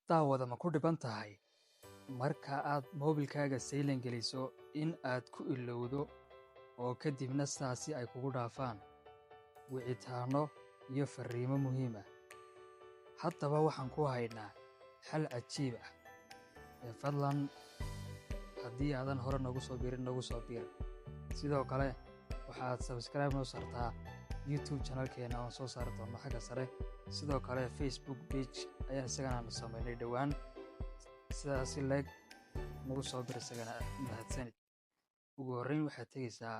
daawada ma ku dhiban tahay marka aad moobilkaaga saylan geliso in aad ku ilowdo oo kadibna sidaasi ay kugu dhaafaan wicitaanno iyo farriimo muhiim ah? haddaba waxaan ku haynaa xal cajiib ah fadlan haddii aadan hore nagu soo biirin nagu soo biir. sidoo kale waxaad subscribe noo saartaa YouTube channelkeena oon soo saari doonno xagga sare. sidoo kale Facebook page ayaan isagana samaynay dhowaan, sidaasi leeg nagu soo bir isagana. mahadsanid. ugu horreyn waxaad tegaysaa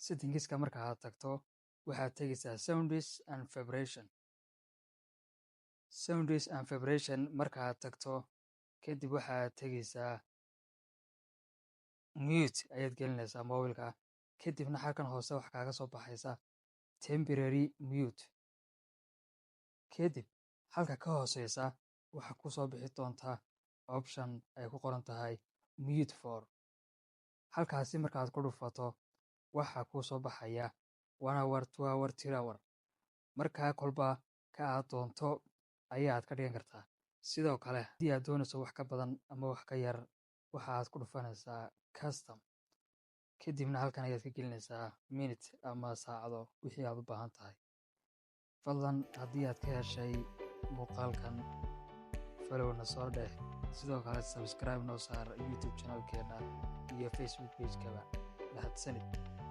settingska marka aad tagto waxaad tegaysaa sounds and vibration marka aad tagto kadib waxaad tegaysaa mute ayaad gelinaysaa moobilka, kadibna halkan hoose wax kaaga soo baxaysa temporary mute. kadib halka ka hooseysa waxaa ku soo bixi doontaa option ay ku qoran tahay mute for. halkaasi markaad ku dhufato waxaa kuu soo baxaya 1 hour 2 hour 3 hour, markaa kolba ka aad doonto ayaad ka dhigan kartaa. sidoo kale haddii aad doonayso wax ka badan ama wax ka yar waxaad ku dhufanaysaa custom, kadibna halkan ayaad ka gelinaysaa minute ama saacado wixii aad u baahan tahay. fadlan haddii aad ka heshay muuqaalkan followna soo dheh, sidoo kale subscribe noo saar YouTube channelkeena iyo Facebook page-kaba. mahadsanid.